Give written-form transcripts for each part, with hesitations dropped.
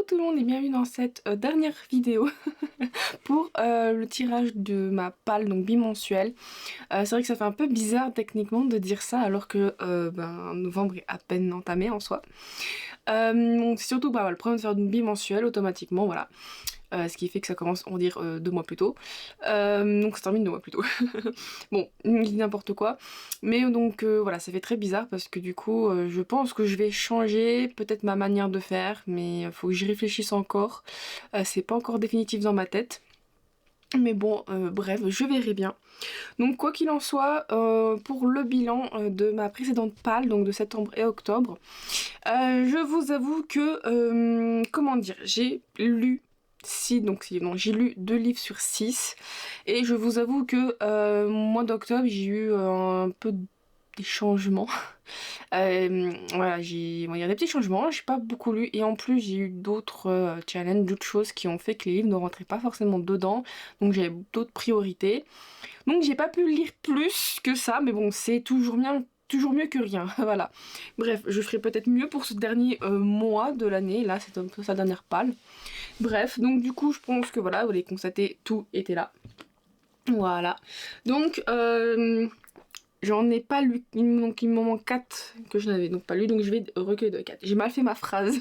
tout le monde et bienvenue dans cette dernière vidéo pour le tirage de ma palle donc bimensuelle. C'est vrai que ça fait un peu bizarre techniquement de dire ça alors que novembre est à peine entamé en soi. Donc c'est surtout le problème de faire une bimensuelle automatiquement, voilà. Ce qui fait que ça commence, on va dire, 2 mois plus tôt. Donc ça termine 2 mois plus tôt. Bon, n'importe quoi. Mais donc voilà, ça fait très bizarre parce que du coup, je pense que je vais changer peut-être ma manière de faire, mais faut que j'y réfléchisse encore. C'est pas encore définitif dans ma tête. Mais bon, bref, je verrai bien. Donc quoi qu'il en soit, pour le bilan de ma précédente palle, donc de septembre et octobre, je vous avoue que, comment dire, j'ai lu j'ai lu 2 livres sur 6 et je vous avoue que mois d'octobre j'ai eu un peu des changements. Voilà, il y a des petits changements, j'ai pas beaucoup lu et en plus j'ai eu d'autres challenges, d'autres choses qui ont fait que les livres ne rentraient pas forcément dedans, donc j'avais d'autres priorités. Donc j'ai pas pu lire plus que ça, mais bon, c'est toujours mieux que rien, voilà. Bref, je ferai peut-être mieux pour ce dernier mois de l'année, là c'est un peu sa dernière palle. Bref, donc du coup je pense que voilà, vous allez constater, tout était là. Voilà. Donc j'en ai pas lu, donc il me manque 4 que je n'avais donc pas lu, donc je vais recueillir de 4. J'ai mal fait ma phrase.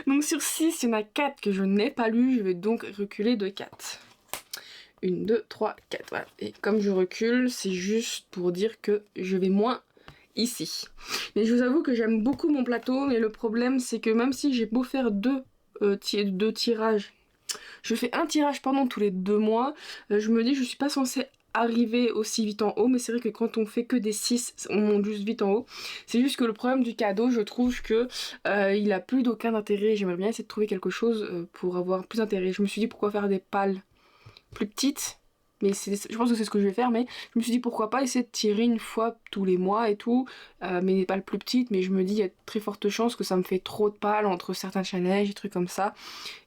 Donc sur 6, il y en a 4 que je n'ai pas lu, je vais donc reculer de 4. 1, 2, 3, 4, voilà. Et comme je recule, c'est juste pour dire que je vais moins ici. Mais je vous avoue que j'aime beaucoup mon plateau, mais le problème c'est que même si j'ai beau faire deux tirages, je fais un tirage tous les 2 mois, je me dis je suis pas censée arriver aussi vite en haut, mais c'est vrai que quand on fait que des 6, on monte juste vite en haut. C'est juste que le problème du cadeau, je trouve que il a plus d'aucun intérêt. J'aimerais bien essayer de trouver quelque chose pour avoir plus d'intérêt. Je me suis dit pourquoi faire des pales plus petites, mais je pense que c'est ce que je vais faire, mais je me suis dit pourquoi pas essayer de tirer une fois tous les mois et tout, mais des pales plus petites, mais je me dis il y a de très fortes chances que ça me fait trop de pales entre certains challenges et trucs comme ça,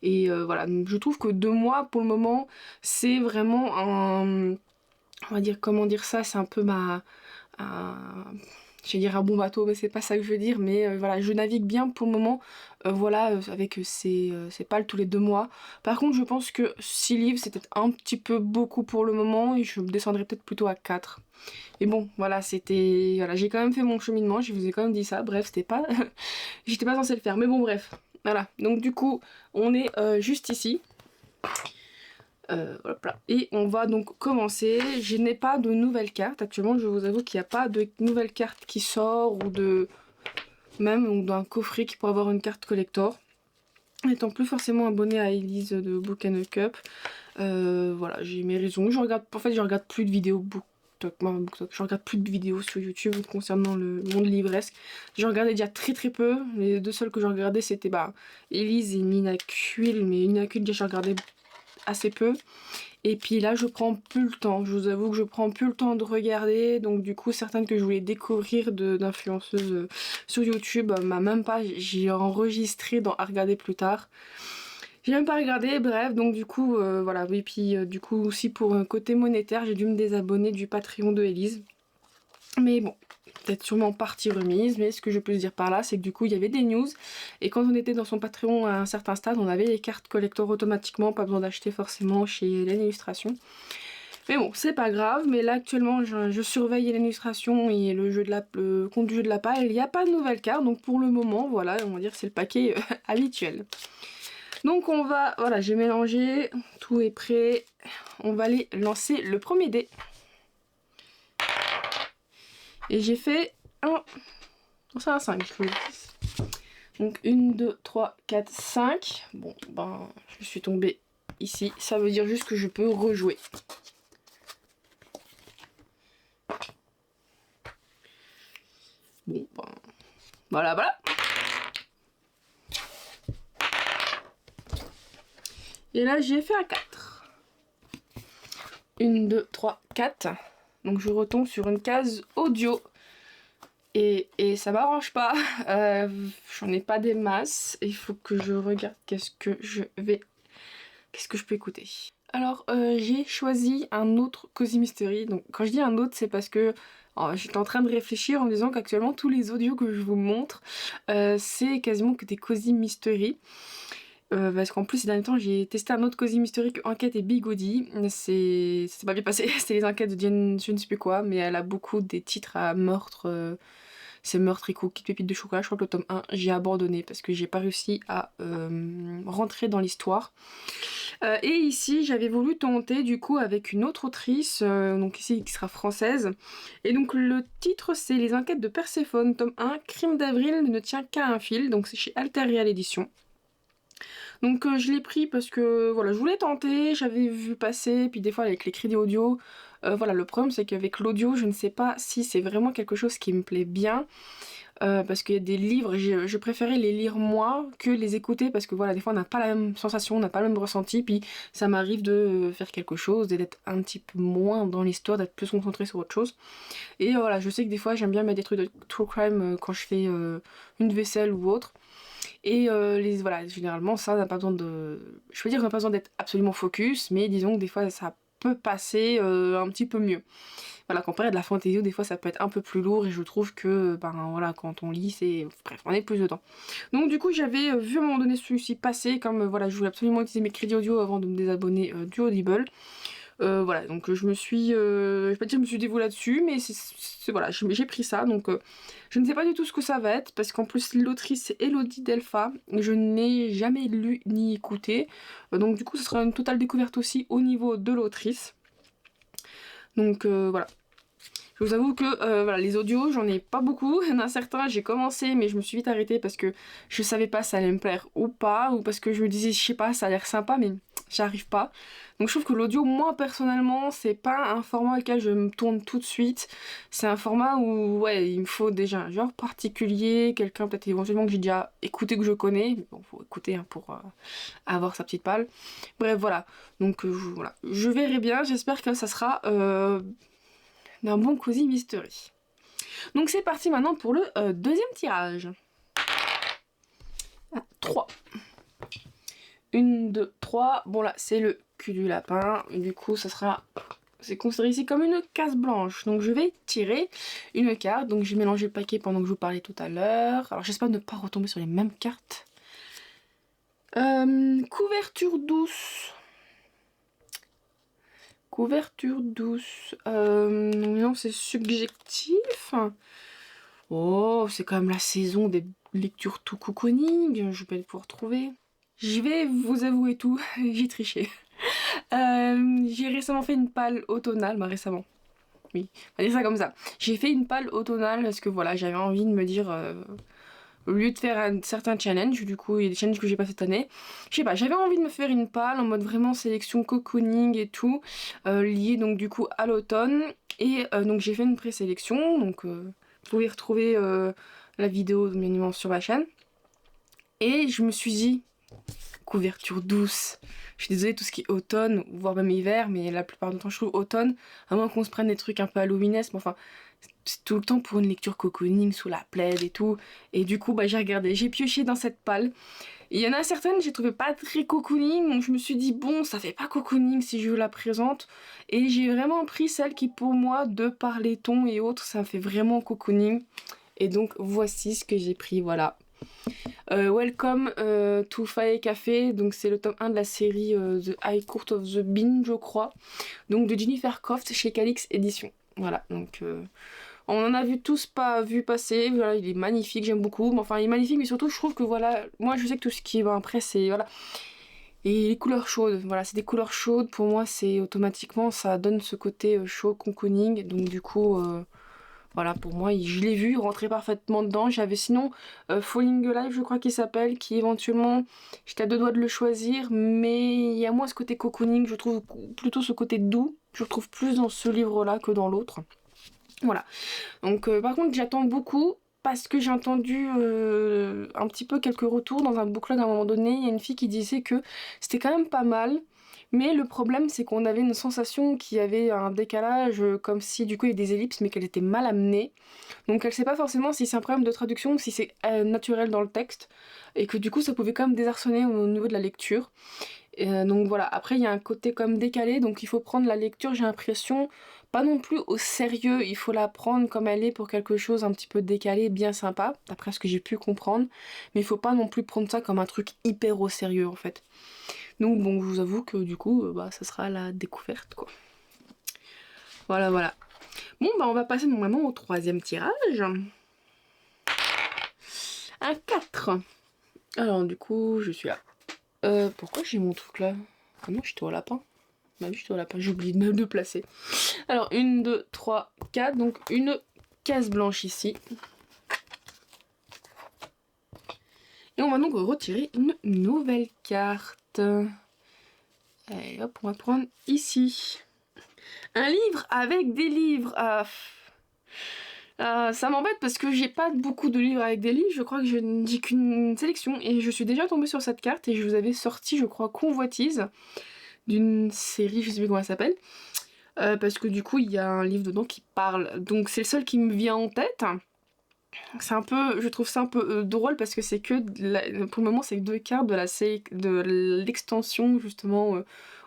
et voilà, donc je trouve que 2 mois pour le moment c'est vraiment un, on va dire, comment dire ça, c'est un peu je vais dire un bon bateau, mais c'est pas ça que je veux dire, mais voilà, je navigue bien pour le moment, voilà, avec ces pales tous les 2 mois. Par contre, je pense que 6 livres, c'est peut-être un petit peu beaucoup pour le moment, et je descendrai peut-être plutôt à 4. Et bon, voilà, voilà, j'ai quand même fait mon cheminement, je vous ai quand même dit ça, bref, c'était pas... j'étais pas censée le faire, mais bon, bref. Voilà, donc du coup, on est juste ici. Voilà. Et on va donc commencer. Je n'ai pas de nouvelles cartes actuellement, je vous avoue qu'il n'y a pas de nouvelles cartes qui sort ou même d'un coffret qui pourrait avoir une carte collector. Étant plus forcément abonnée à Elise de Book and Cup, voilà, j'ai mes raisons. Je regarde plus de vidéos BookTok, je regarde plus de vidéos sur YouTube concernant le monde livresque. J'en regardais déjà très peu. Les 2 seules que je regardais c'était Elise et Minakuil, mais Minakuil déjà je regardais assez peu. Et puis là je prends plus le temps, je vous avoue que je prends plus le temps de regarder, donc du coup certaines que je voulais découvrir d'influenceuses sur YouTube, même pas, j'ai enregistré à regarder plus tard. J'ai même pas regardé, bref, donc du coup voilà, et puis du coup aussi pour un côté monétaire, j'ai dû me désabonner du Patreon de Elise. Mais bon, peut-être sûrement partie remise, mais ce que je peux dire par là, c'est que du coup il y avait des news, et quand on était dans son Patreon à un certain stade, on avait les cartes collector automatiquement, pas besoin d'acheter forcément chez Hélène Illustration. Mais bon, c'est pas grave, mais là actuellement je surveille Hélène Illustration et le compte du jeu de la palle, il n'y a pas de nouvelles cartes, donc pour le moment, voilà, on va dire que c'est le paquet habituel. Donc voilà, j'ai mélangé, tout est prêt, on va aller lancer le premier dé. Et j'ai fait c'est un 5, je vous le dis. Donc 1, 2, 3, 4, 5. Bon, je suis tombée ici. Ça veut dire juste que je peux rejouer. Bon, voilà. Et là, j'ai fait un 4. 1, 2, 3, 4. Donc je retombe sur une case audio. Et ça m'arrange pas. J'en ai pas des masses. Il faut que je regarde qu'est-ce que je peux écouter. Alors j'ai choisi un autre Cozy Mystery. Donc quand je dis un autre, c'est parce que j'étais en train de réfléchir en me disant qu'actuellement tous les audios que je vous montre, c'est quasiment que des Cozy Mystery. Parce qu'en plus ces derniers temps j'ai testé un autre cosy mystery que Enquête et Bigody. C'est pas bien passé, c'était les enquêtes de Jen je ne sais plus quoi, mais elle a beaucoup des titres à meurtre. C'est meurtre et cookies de pépites de chocolat. Je crois que le tome 1 j'ai abandonné parce que j'ai pas réussi à rentrer dans l'histoire. Et ici j'avais voulu tenter du coup avec une autre autrice, donc ici qui sera française. Et donc le titre c'est Les enquêtes de Perséphone, tome 1, Crime d'avril ne tient qu'à un fil, donc c'est chez Alter Real Édition. Donc je l'ai pris parce que voilà, je voulais tenter, j'avais vu passer, puis des fois avec les crédits audio, voilà, le problème c'est qu'avec l'audio, je ne sais pas si c'est vraiment quelque chose qui me plaît bien, parce qu'il y a des livres, je préférais les lire moi que les écouter, parce que voilà, des fois on n'a pas la même sensation, on n'a pas le même ressenti, puis ça m'arrive de faire quelque chose, et d'être un petit peu moins dans l'histoire, d'être plus concentrée sur autre chose. Et voilà, je sais que des fois j'aime bien mettre des trucs de true crime quand je fais une vaisselle ou autre. Et voilà, généralement ça n'a pas besoin de... Je peux dire qu'on n'a pas besoin d'être absolument focus, mais disons que des fois ça peut passer un petit peu mieux. Voilà, comparé à de la fantasy, des fois ça peut être un peu plus lourd et je trouve que, ben voilà, quand on lit, c'est... Bref, on est plus dedans. Donc du coup j'avais vu à un moment donné celui-ci passer, comme voilà, je voulais absolument utiliser mes crédits audio avant de me désabonner du Audible. Voilà, donc je me suis, je vais pas dire que je me suis dévouée là-dessus, mais voilà, j'ai pris ça, donc je ne sais pas du tout ce que ça va être, parce qu'en plus l'autrice c'est Elodie Delpha, je n'ai jamais lu ni écouté, donc du coup ce sera une totale découverte aussi au niveau de l'autrice. Donc voilà. Je vous avoue que voilà, les audios, j'en ai pas beaucoup. Il y en a certains, j'ai commencé, mais je me suis vite arrêtée parce que je savais pas si ça allait me plaire ou pas, ou parce que je me disais, je sais pas, ça a l'air sympa, mais j'arrive pas. Donc je trouve que l'audio, moi personnellement, c'est pas un format auquel je me tourne tout de suite. C'est un format où, ouais, il me faut déjà un genre particulier, quelqu'un peut-être éventuellement que j'ai déjà écouté, que je connais. Mais bon, faut écouter hein, pour avoir sa petite palle. Bref, voilà. Donc voilà. Je verrai bien, j'espère que ça sera d'un bon cosy mystery. Donc c'est parti maintenant pour le deuxième tirage. 3. 1, 2, 3. Bon là c'est le cul du lapin. Et du coup ça sera... C'est considéré ici comme une case blanche. Donc je vais tirer une carte. Donc j'ai mélangé le paquet pendant que je vous parlais tout à l'heure. Alors j'espère ne pas retomber sur les mêmes cartes. Couverture douce. Couverture douce. Non, c'est subjectif. Oh, c'est quand même la saison des lectures tout cocooning. Je vais pouvoir trouver. Je vais vous avouer tout, j'ai triché. J'ai récemment fait une palle automnale. Bah, récemment. Oui, on va dire ça comme ça. J'ai fait une palle automnale parce que voilà, j'avais envie de me dire. Au lieu de faire un certain challenge, du coup il y a des challenges que j'ai pas cette année, je sais pas, j'avais envie de me faire une palle en mode vraiment sélection cocooning et tout, lié donc du coup à l'automne, et donc j'ai fait une présélection, donc vous pouvez retrouver la vidéo bien évidemment sur ma chaîne, et je me suis dit, couverture douce, je suis désolée tout ce qui est automne, voire même hiver, mais la plupart du temps je trouve automne, à moins qu'on se prenne des trucs un peu halloweenesques, mais enfin... C'est tout le temps pour une lecture cocooning sous la plaide et tout. Et du coup, bah, j'ai regardé, j'ai pioché dans cette palle. Il y en a certaines, j'ai trouvé pas très cocooning. Donc je me suis dit, bon, ça fait pas cocooning si je la présente. Et j'ai vraiment pris celle qui, pour moi, de par les tons et autres, ça me fait vraiment cocooning. Et donc, voici ce que j'ai pris, voilà. Welcome to Fae Café. Donc c'est le tome 1 de la série The High Court of the Bean, je crois. Donc de Jennifer Croft chez Calix Édition. Voilà, donc... On en a vu tous pas vu passer, voilà, il est magnifique, j'aime beaucoup, mais enfin il est magnifique, mais surtout je trouve que voilà, moi je sais que tout ce qui est après c'est, voilà, et les couleurs chaudes, voilà, c'est des couleurs chaudes, pour moi c'est automatiquement, ça donne ce côté chaud, cocooning, donc du coup, voilà, pour moi, je l'ai vu rentrer parfaitement dedans. J'avais sinon Falling Alive, je crois qu'il s'appelle, qui éventuellement, j'étais à deux doigts de le choisir, mais il y a moins ce côté cocooning, je trouve plutôt ce côté doux, je retrouve plus dans ce livre-là que dans l'autre. Voilà, donc par contre j'attends beaucoup parce que j'ai entendu un petit peu quelques retours dans un booklog à un moment donné. Il y a une fille qui disait que c'était quand même pas mal, mais le problème c'est qu'on avait une sensation qu'il y avait un décalage, comme si du coup il y avait des ellipses mais qu'elle était mal amenée. Donc elle sait pas forcément si c'est un problème de traduction ou si c'est naturel dans le texte, et que du coup ça pouvait quand même désarçonner au niveau de la lecture. Donc voilà, après il y a un côté comme décalé, donc il faut prendre la lecture, j'ai l'impression, pas non plus au sérieux, il faut la prendre comme elle est pour quelque chose un petit peu décalé, bien sympa, d'après ce que j'ai pu comprendre, mais il faut pas non plus prendre ça comme un truc hyper au sérieux en fait. Donc bon, je vous avoue que du coup, bah, ça sera la découverte quoi. Voilà, voilà. Bon, bah on va passer maintenant au troisième tirage. Un 4. Alors du coup, je suis là. Pourquoi j'ai mon truc là? Ah non, j'étais au lapin. Bah oui, j'étais au lapin, j'ai oublié de me placer. Alors, 1, 2, 3, 4. Donc, une case blanche ici. Et on va donc retirer une nouvelle carte. Allez, hop, on va prendre ici. Un livre avec des livres. Ça m'embête parce que j'ai pas beaucoup de livres avec des livres. Je crois que j'ai qu'une sélection. Et je suis déjà tombée sur cette carte et je vous avais sorti, je crois, Convoitise. D'une série, je sais plus comment elle s'appelle. Parce que du coup, il y a un livre dedans qui parle. Donc c'est le seul qui me vient en tête. C'est un peu, je trouve ça un peu drôle parce que c'est que, pour le moment, c'est 2 cartes de l'extension justement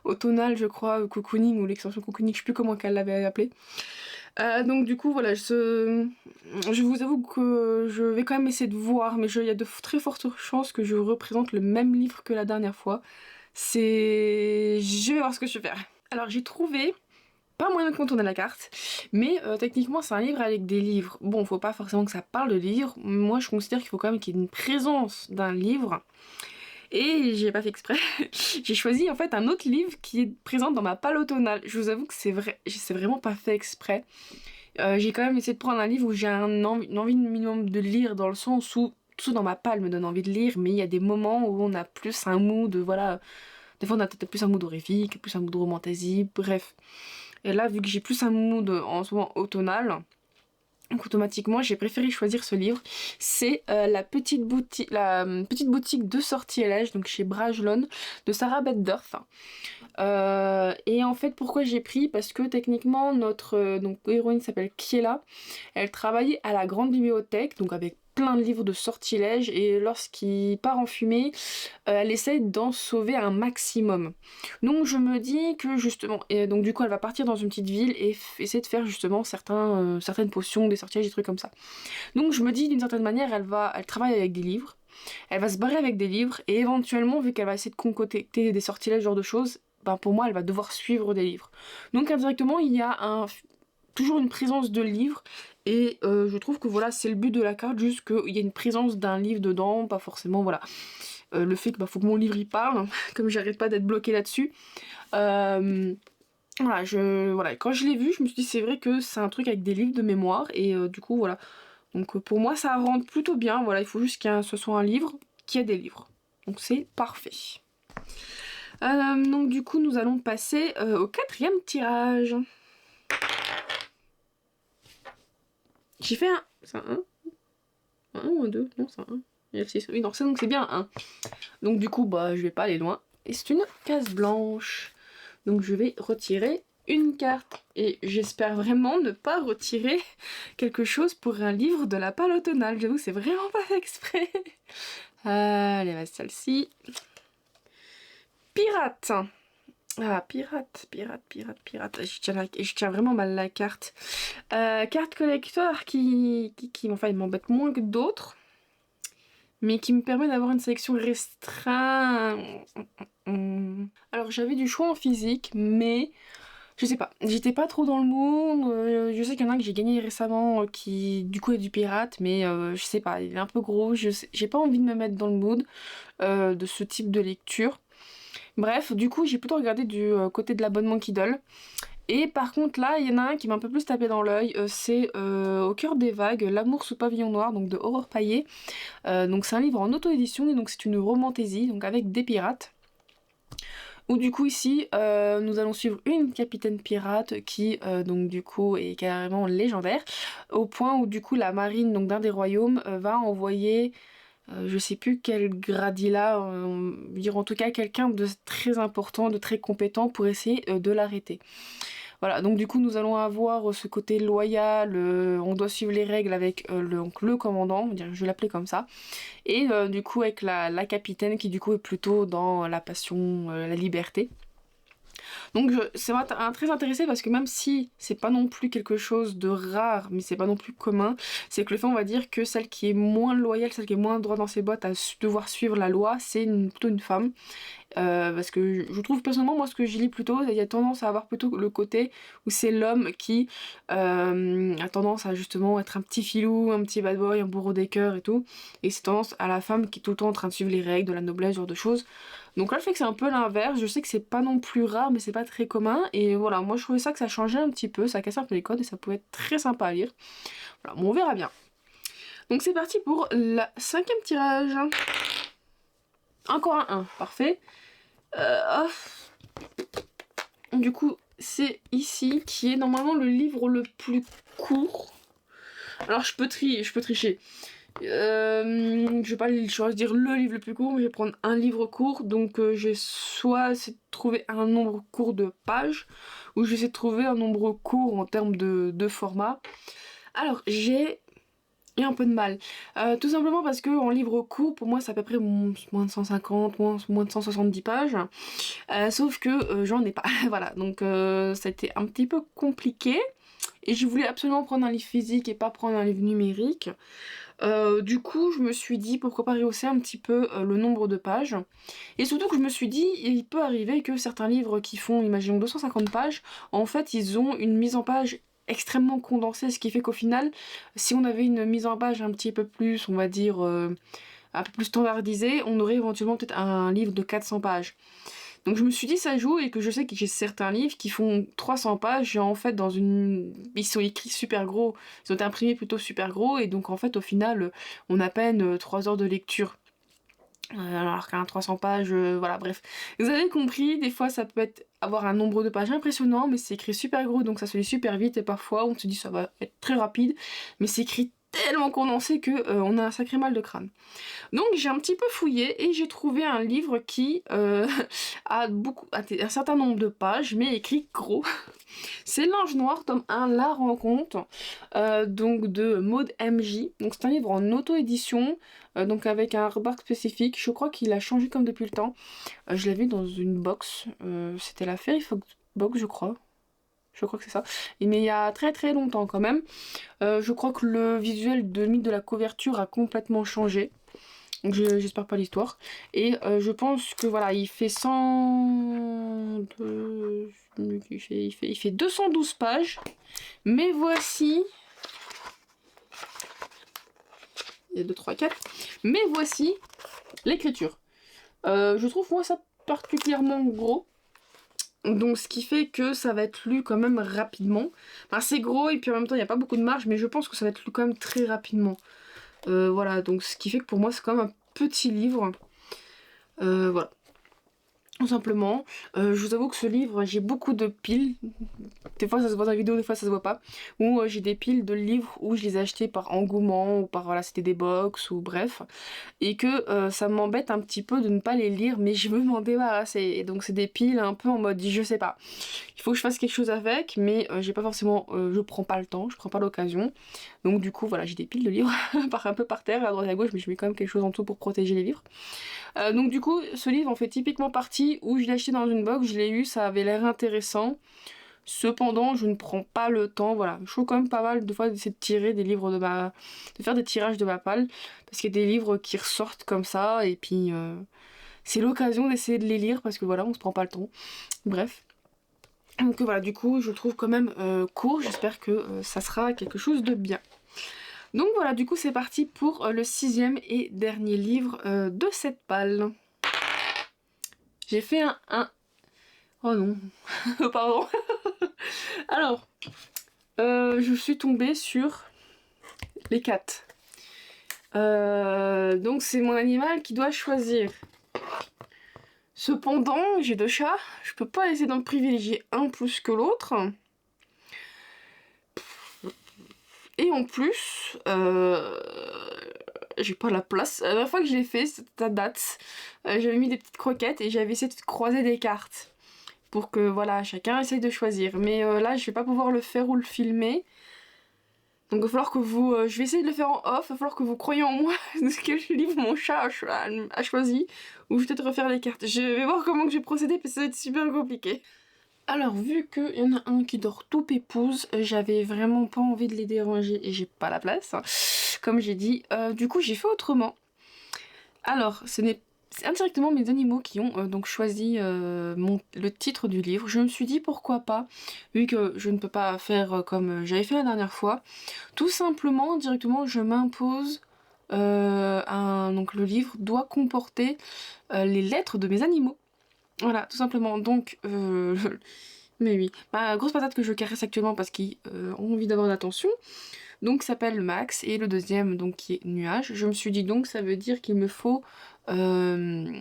automnale, je crois, Cocooning ou l'extension Cocooning, je sais plus comment qu'elle l'avait appelé. Donc du coup, voilà, je vous avoue que je vais quand même essayer de voir, mais il y a de très fortes chances que je représente le même livre que la dernière fois. Je vais voir ce que je vais faire. Alors j'ai trouvé pas moyen de contourner la carte, mais techniquement c'est un livre avec des livres. Bon, faut pas forcément que ça parle de livres, moi je considère qu'il faut quand même qu'il y ait une présence d'un livre, et j'ai pas fait exprès. J'ai choisi en fait un autre livre qui est présent dans ma palle automnale. Je vous avoue que c'est vraiment pas fait exprès. J'ai quand même essayé de prendre un livre où j'ai une envie minimum de lire, dans le sens où tout dans ma palle me donne envie de lire, mais il y a des moments où on a plus un mood, voilà, des fois on a peut-être plus un mood horrifique, plus un mood romantasy, bref. Et là, vu que j'ai plus un mood en ce moment automnal, donc automatiquement j'ai préféré choisir ce livre. C'est la petite boutique de sortilège, donc chez Brajlon, de Sarah Bedworth. Et en fait, pourquoi j'ai pris? Parce que techniquement notre donc héroïne s'appelle Kiela. Elle travaillait à la grande bibliothèque, donc avec plein de livres de sortilèges, et lorsqu'il part en fumée, elle essaye d'en sauver un maximum. Donc je me dis que justement, et donc du coup elle va partir dans une petite ville et essayer de faire justement certaines potions, des sortilèges, des trucs comme ça. Donc je me dis d'une certaine manière, elle travaille avec des livres, elle va se barrer avec des livres, et éventuellement, vu qu'elle va essayer de concocter des sortilèges, ce genre de choses, ben pour moi elle va devoir suivre des livres. Donc indirectement il y a toujours une présence de livres, et je trouve que voilà, c'est le but de la carte, juste qu'il y a une présence d'un livre dedans, pas forcément, voilà. Le fait que faut que mon livre y parle, comme j'arrête pas d'être bloquée là-dessus. Voilà, quand je l'ai vu, je me suis dit c'est vrai que c'est un truc avec des livres de mémoire, et du coup voilà. Donc pour moi ça rentre plutôt bien, voilà, il faut juste que ce soit un livre qui a des livres. Donc c'est parfait. Donc du coup nous allons passer au 4e tirage. J'ai fait un... C'est un 1 ou un 2? Non, c'est un 1. Il y a le 6. Oui, non, donc c'est bien un 1. Donc du coup, bah, je vais pas aller loin. Et c'est une case blanche. Donc je vais retirer une carte. Et j'espère vraiment ne pas retirer quelque chose pour un livre de la palle automnale. J'avoue, c'est vraiment pas fait exprès. Allez, va celle-ci. Pirate. Ah, pirate. Je tiens vraiment mal la carte. Carte collector qui enfin, il m'embête moins que d'autres, mais qui me permet d'avoir une sélection restreinte. Alors j'avais du choix en physique, mais je sais pas, j'étais pas trop dans le mood. Je sais qu'il y en a un que j'ai gagné récemment qui du coup est du pirate, mais je sais pas, il est un peu gros, j'ai pas envie de me mettre dans le mood de ce type de lecture. Bref, du coup j'ai plutôt regardé du côté de l'abonnement Kindle. Et par contre là, il y en a un qui m'a un peu plus tapé dans l'œil, c'est Au cœur des vagues, L'amour sous pavillon noir, donc de Aurore Paillet. Donc c'est un livre en auto-édition, et donc c'est une romantésie, donc avec des pirates. Où du coup ici, nous allons suivre une capitaine pirate qui donc du coup est carrément légendaire, au point où du coup la marine donc d'un des royaumes va envoyer... je sais plus quel grade il a, dire en tout cas quelqu'un de très important, de très compétent pour essayer de l'arrêter. Voilà, donc du coup nous allons avoir ce côté loyal, on doit suivre les règles avec le commandant, je vais l'appeler comme ça, et du coup avec la capitaine qui du coup est plutôt dans la passion, la liberté. Donc c'est très intéressé parce que même si c'est pas non plus quelque chose de rare, mais c'est pas non plus commun, c'est que le fait, on va dire que celle qui est moins loyale, celle qui est moins droit dans ses bottes à devoir suivre la loi, c'est plutôt une femme. Parce que je trouve personnellement, moi ce que je lis plutôt, il y a tendance à avoir plutôt le côté où c'est l'homme qui a tendance à justement être un petit filou, un petit bad boy, un bourreau des cœurs et tout, et c'est tendance à la femme qui est tout le temps en train de suivre les règles de la noblesse, ce genre de choses. Donc là le fait que c'est un peu l'inverse, je sais que c'est pas non plus rare mais c'est pas très commun, et voilà, moi je trouvais ça que ça changeait un petit peu, ça cassait un peu les codes et ça pouvait être très sympa à lire. Voilà, bon on verra bien. Donc c'est parti pour la 5e tirage. Encore un 1, parfait. Oh. Du coup, c'est ici qui est normalement le livre le plus court. Alors je peux tricher. Je vais pas choisir le livre le plus court, mais je vais prendre un livre court. Donc j'ai soit essayé de trouver un nombre court de pages, ou je vais essayer de trouver un nombre court en termes de format. Alors j'ai un peu de mal. Tout simplement parce que en livre court, pour moi, c'est à peu près moins de 150, moins de 170 pages. Sauf que j'en ai pas. Voilà, donc ça a été un petit peu compliqué. Et je voulais absolument prendre un livre physique et pas prendre un livre numérique. Du coup, je me suis dit pourquoi pas rehausser un petit peu le nombre de pages. Et surtout que je me suis dit, il peut arriver que certains livres qui font, imaginons, 250 pages, en fait, ils ont une mise en page extrêmement condensée, ce qui fait qu'au final, si on avait une mise en page un petit peu plus, on va dire, un peu plus standardisée, on aurait éventuellement peut-être un livre de 400 pages. Donc je me suis dit ça joue, et que je sais que j'ai certains livres qui font 300 pages et en fait ils sont écrits super gros, ils ont été imprimés plutôt super gros, et donc en fait au final on a à peine 3 heures de lecture. Alors qu'un 300 pages, voilà, bref. Vous avez compris, des fois ça peut avoir un nombre de pages impressionnant, mais c'est écrit super gros, donc ça se lit super vite, et parfois on se dit ça va être très rapide, mais c'est écrit tellement condensé que on a un sacré mal de crâne. Donc j'ai un petit peu fouillé et j'ai trouvé un livre qui a un certain nombre de pages, mais écrit gros. C'est L'Ange Noir, tome 1, La Rencontre, donc de Maud MJ. Donc c'est un livre en auto-édition, donc avec un hardback spécifique. Je crois qu'il a changé comme depuis le temps. Je l'avais dans une box, c'était la Fairyfox Box, je crois. Je crois que c'est ça. Mais il y a très très longtemps quand même. Je crois que le visuel de la couverture a complètement changé. Donc j'espère pas l'histoire. Et je pense que voilà, il fait 212 pages. Mais voici... Il y a 2, 3, 4. Mais voici l'écriture. Je trouve moi ça particulièrement gros. Donc ce qui fait que ça va être lu quand même rapidement. Enfin c'est gros et puis en même temps il n'y a pas beaucoup de marge, mais je pense que ça va être lu quand même très rapidement. Voilà, donc ce qui fait que pour moi c'est quand même un petit livre. Voilà. Tout simplement. Je vous avoue que ce livre, j'ai beaucoup de piles. Des fois ça se voit dans la vidéo, des fois ça se voit pas. Ou j'ai des piles de livres où je les ai achetés par engouement, ou par voilà, c'était des box, ou bref. Et que ça m'embête un petit peu de ne pas les lire, mais je veux m'en débarrasser. Et donc c'est des piles un peu en mode, je sais pas. Il faut que je fasse quelque chose avec, mais j'ai pas forcément, je prends pas le temps, je prends pas l'occasion. Donc du coup voilà, j'ai des piles de livres un peu par terre, à droite et à gauche, mais je mets quand même quelque chose en dessous pour protéger les livres. Donc du coup, ce livre en fait typiquement partie où je l'ai acheté dans une box, je l'ai eu, ça avait l'air intéressant. Cependant, je ne prends pas le temps, voilà. Je trouve quand même pas mal de fois d'essayer de tirer des livres de faire des tirages de ma palle, parce qu'il y a des livres qui ressortent comme ça, et puis c'est l'occasion d'essayer de les lire, parce que voilà, on se prend pas le temps. Bref. Donc voilà, du coup, je trouve quand même court, j'espère que ça sera quelque chose de bien. Donc voilà, du coup c'est parti pour le 6e et dernier livre de cette palle. J'ai fait un... Oh non, pardon. Alors, je suis tombée sur les 4. Donc c'est mon animal qui doit choisir. Cependant, j'ai 2 chats, je peux pas essayer d'en privilégier un plus que l'autre. Et en plus, j'ai pas la place. La dernière fois que je l'ai fait, c'était à date. J'avais mis des petites croquettes et j'avais essayé de croiser des cartes. Pour que, voilà, chacun essaye de choisir. Mais là, je vais pas pouvoir le faire ou le filmer. Donc il va falloir que vous... je vais essayer de le faire en off. Il va falloir que vous croyiez en moi de ce que livre mon chat a choisi. Ou je vais peut-être refaire les cartes. Je vais voir comment que je vais procéder parce que ça va être super compliqué. Alors, vu qu'il y en a un qui dort tout pépouze, j'avais vraiment pas envie de les déranger et j'ai pas la place, hein, comme j'ai dit. Du coup, j'ai fait autrement. Alors, c'est indirectement mes animaux qui ont donc choisi le titre du livre. Je me suis dit pourquoi pas, vu que je ne peux pas faire comme j'avais fait la dernière fois. Tout simplement, directement, je m'impose donc le livre doit comporter les lettres de mes animaux. Voilà, tout simplement. Donc, mais oui, ma grosse patate que je caresse actuellement parce qu'ils ont envie d'avoir l'attention, donc s'appelle Max, et le deuxième donc qui est Nuage. Je me suis dit donc ça veut dire qu'il me faut un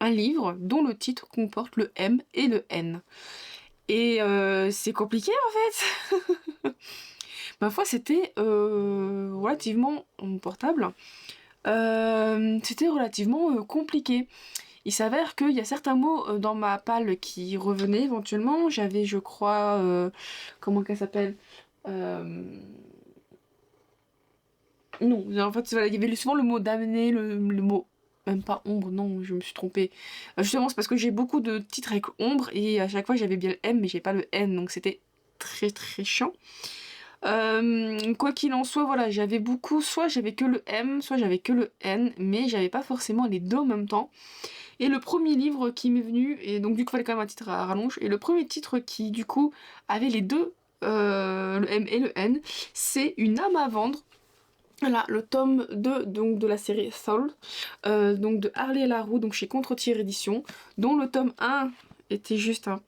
livre dont le titre comporte le M et le N. Et c'est compliqué en fait. Ma foi c'était relativement portable. C'était relativement compliqué. Il s'avère qu'il y a certains mots dans ma palle qui revenaient éventuellement. J'avais, je crois, comment qu'elle s'appelle Non, en fait, voilà, il y avait souvent le mot d'amener, le mot. Même pas ombre, non, je me suis trompée. Justement, c'est parce que j'ai beaucoup de titres avec ombre et à chaque fois j'avais bien le M, mais j'ai pas le N, donc c'était très très chiant. Quoi qu'il en soit, voilà, j'avais beaucoup, soit j'avais que le M, soit j'avais que le N, mais j'avais pas forcément les deux en même temps. Et le premier livre qui m'est venu, et donc du coup il fallait quand même un titre à rallonge, et le premier titre qui du coup avait les deux, le M et le N, c'est Une âme à vendre. Voilà, le tome 2 donc, de la série Soul, donc de Harley Laroux, donc chez Contre-Tiers Édition, dont le tome 1 était juste un,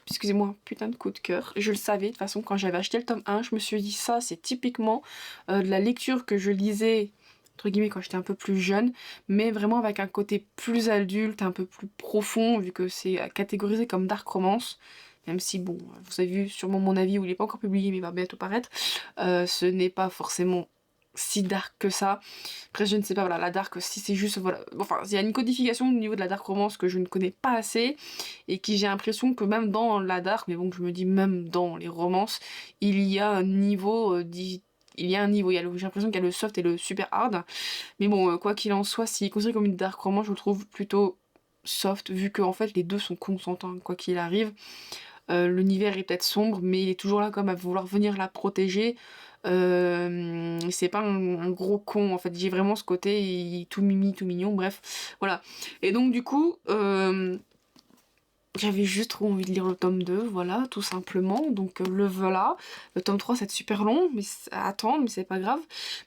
excusez-moi, putain de coup de cœur. Je le savais, de toute façon, quand j'avais acheté le tome 1, je me suis dit ça, c'est typiquement de la lecture que je lisais, entre guillemets, quand j'étais un peu plus jeune, mais vraiment avec un côté plus adulte, un peu plus profond, vu que c'est catégorisé comme dark romance. Même si, bon, vous avez vu sûrement mon avis où il n'est pas encore publié, mais il va bientôt paraître. Ce n'est pas forcément si dark que ça. Après, je ne sais pas, voilà, la dark, si c'est juste, voilà. Enfin, il y a une codification au niveau de la dark romance que je ne connais pas assez, et qui j'ai l'impression que même dans la dark, mais bon, je me dis même dans les romances, il y a un niveau il y a un niveau, j'ai l'impression qu'il y a le soft et le super hard, mais bon, quoi qu'il en soit, s'il est considéré comme une dark romance, je le trouve plutôt soft, vu que en fait les deux sont consentants, quoi qu'il arrive. L'univers est peut-être sombre, mais il est toujours là comme à vouloir venir la protéger. C'est pas un gros con, en fait. J'ai vraiment ce côté tout mimi, tout mignon, bref. Voilà. Et donc, du coup, j'avais juste trop envie de lire le tome 2, voilà, tout simplement. Donc, le voilà. Le tome 3, c'est super long, mais à attendre, mais c'est pas grave.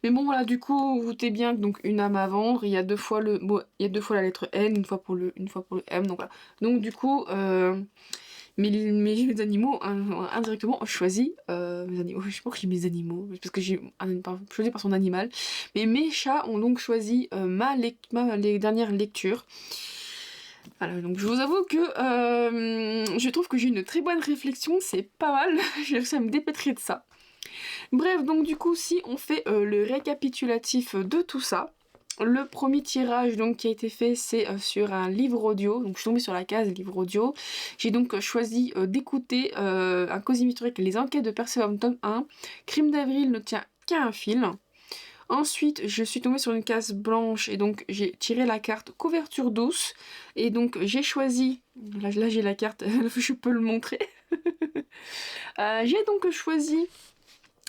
Mais bon, voilà, du coup, vous doutez bien que donc une âme à vendre, il y a deux fois le mot, il y a deux fois la lettre N, une fois pour le M, donc voilà. Donc, du coup, mes animaux indirectement ont choisi mes animaux. Je sais pas pourquoi j'ai mes animaux, parce que j'ai choisi par son animal. Mais mes chats ont donc choisi les dernières lectures. Voilà, donc je vous avoue que je trouve que j'ai une très bonne réflexion, c'est pas mal. J'ai réussi à me dépêtrer de ça. Bref, donc du coup, si on fait le récapitulatif de tout ça. Le premier tirage donc qui a été fait, c'est sur un livre audio. Donc je suis tombée sur la case livre audio. J'ai donc choisi d'écouter un cosy historique, Les Enquêtes de Persévone tome 1. Crime d'avril ne tient qu'à un fil. Ensuite, je suis tombée sur une case blanche et donc j'ai tiré la carte couverture douce. Et donc j'ai choisi, là j'ai la carte, je peux le montrer. J'ai donc choisi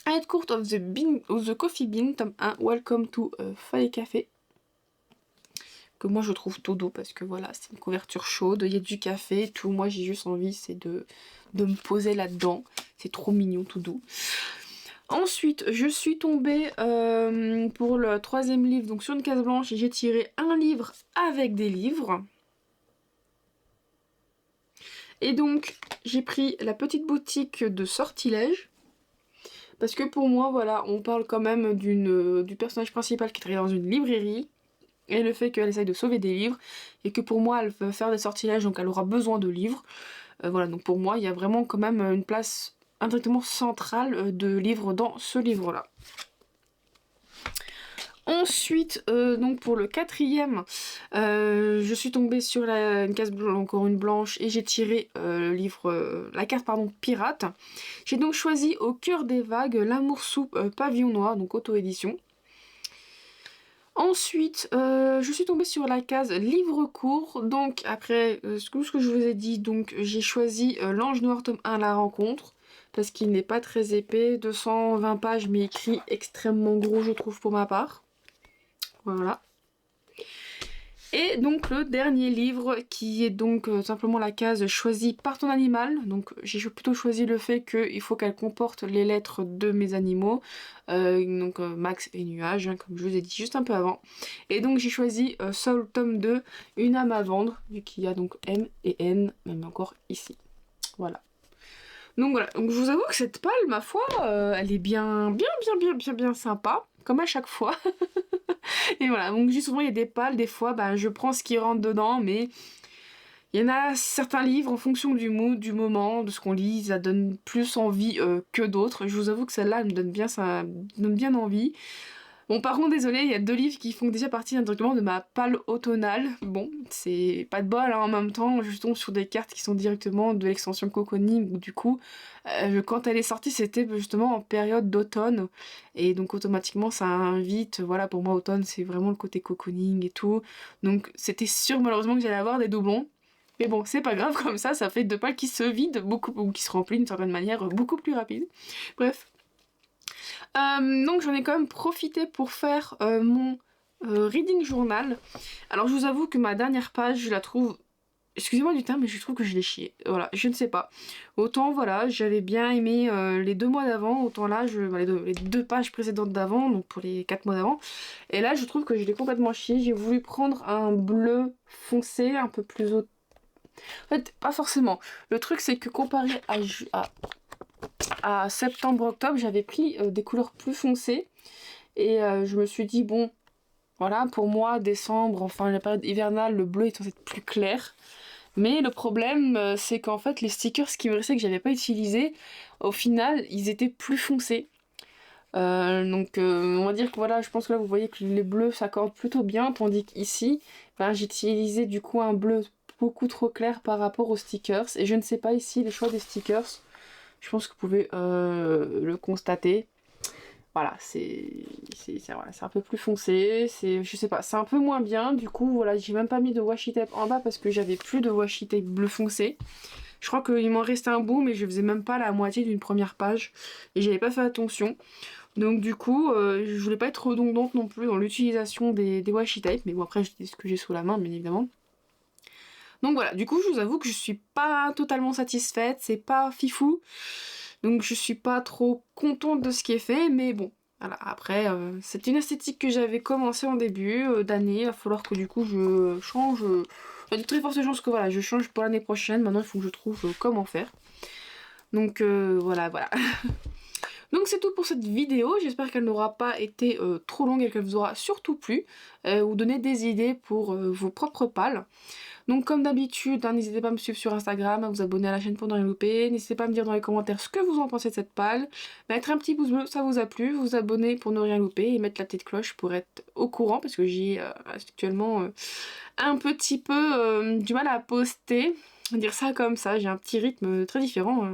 Head Court of the Coffee Bean, tome 1, Welcome to Feuille Café. Que moi je trouve tout doux parce que voilà, c'est une couverture chaude, il y a du café, tout. Moi j'ai juste envie, c'est de me poser là-dedans. C'est trop mignon, tout doux. Ensuite, je suis tombée pour le troisième livre, donc sur une case blanche, et j'ai tiré un livre avec des livres. Et donc, j'ai pris la petite boutique de Sortilège. Parce que pour moi, voilà, on parle quand même du personnage principal qui travaille dans une librairie. Et le fait qu'elle essaye de sauver des livres. Et que pour moi, elle veut faire des sortilèges, donc elle aura besoin de livres. Voilà, donc pour moi, il y a vraiment quand même une place indirectement centrale de livres dans ce livre-là. Ensuite, donc pour le quatrième, je suis tombée sur une case blanche, encore une blanche, et j'ai tiré le livre, la carte pardon, pirate. J'ai donc choisi Au cœur des vagues, L'amour sous pavillon noir, donc auto-édition. Ensuite, je suis tombée sur la case livre court, donc après tout ce que je vous ai dit, donc j'ai choisi L'Ange Noir tome 1 La Rencontre, parce qu'il n'est pas très épais, 220 pages mais écrit extrêmement gros je trouve pour ma part. Voilà. Et donc le dernier livre qui est donc simplement la case choisie par ton animal. Donc j'ai plutôt choisi le fait qu'il faut qu'elle comporte les lettres de mes animaux. Donc Max et Nuage, hein, comme je vous ai dit juste un peu avant. Et donc j'ai choisi Soul tome 2, Une âme à vendre, vu qu'il y a donc M et N, même encore ici. Voilà. Donc voilà, donc je vous avoue que cette palle, ma foi, elle est bien sympa, comme à chaque fois. Et voilà, donc souvent il y a des pales, des fois bah, je prends ce qui rentre dedans, mais il y en a certains livres en fonction du mood, du moment, de ce qu'on lit, ça donne plus envie que d'autres. Je vous avoue que celle-là me donne bien envie. Bon, par contre, désolé, il y a 2 livres qui font déjà partie indirectement de ma palle automnale. Bon, c'est pas de bol, hein, en même temps, je tombe sur des cartes qui sont directement de l'extension Cocooning, où du coup, quand elle est sortie, c'était justement en période d'automne, et donc automatiquement, ça invite, voilà, pour moi, automne, c'est vraiment le côté Cocooning et tout, donc c'était sûr, malheureusement, que j'allais avoir des doublons. Mais bon, c'est pas grave, comme ça fait 2 palles qui se vident, beaucoup, ou qui se remplissent d'une certaine manière, beaucoup plus rapide. Bref. Donc j'en ai quand même profité pour faire mon reading journal. Alors je vous avoue que ma dernière page, je la trouve... Excusez-moi du terme, mais je trouve que je l'ai chiée. Voilà, je ne sais pas. Autant, voilà, j'avais bien aimé les 2 mois d'avant, autant là, les deux pages précédentes d'avant, donc pour les 4 mois d'avant. Et là, je trouve que je l'ai complètement chiée. J'ai voulu prendre un bleu foncé, un peu plus haut. En fait, pas forcément. Le truc, c'est que comparé à septembre-octobre, j'avais pris des couleurs plus foncées. Et je me suis dit, bon, voilà, pour moi, décembre, enfin la période hivernale, le bleu est censé être plus clair. Mais le problème, c'est qu'en fait, les stickers qui me restaient, que j'avais pas utilisés, au final, ils étaient plus foncés. Donc on va dire que voilà, je pense que là, vous voyez que les bleus s'accordent plutôt bien, tandis qu'ici, ben, j'ai utilisé du coup un bleu beaucoup trop clair par rapport aux stickers. Et je ne sais pas ici les choix des stickers. Je pense que vous pouvez le constater. Voilà, voilà, c'est un peu plus foncé, je sais pas, c'est un peu moins bien, du coup, voilà, j'ai même pas mis de washi tape en bas parce que j'avais plus de washi tape bleu foncé. Je crois qu'il m'en restait un bout, mais je faisais même pas la moitié d'une première page, et j'avais pas fait attention. Donc du coup, je voulais pas être redondante non plus dans l'utilisation des washi tape, mais bon après, je dis ce que j'ai sous la main, bien évidemment. Donc voilà, du coup, je vous avoue que je suis pas totalement satisfaite, c'est pas fifou. Donc je suis pas trop contente de ce qui est fait, mais bon, voilà, après, c'est une esthétique que j'avais commencé en début d'année, il va falloir que du coup je change, il y a de très fortes chances que voilà, je change pour l'année prochaine, maintenant il faut que je trouve comment faire. Donc voilà. Donc c'est tout pour cette vidéo, j'espère qu'elle n'aura pas été trop longue et qu'elle vous aura surtout plu, ou donné des idées pour vos propres pales. Donc comme d'habitude, hein, n'hésitez pas à me suivre sur Instagram, à vous abonner à la chaîne pour ne rien louper, n'hésitez pas à me dire dans les commentaires ce que vous en pensez de cette palle, mettre un petit pouce bleu ça vous a plu, vous abonner pour ne rien louper et mettre la petite cloche pour être au courant parce que j'ai actuellement un petit peu du mal à poster, dire ça comme ça, j'ai un petit rythme très différent,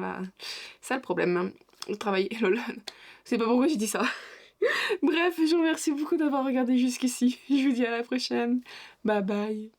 c'est ça le problème, hein. Le travail, lol, c'est pas pourquoi j'ai dit ça. Bref, je vous remercie beaucoup d'avoir regardé jusqu'ici, je vous dis à la prochaine, bye bye.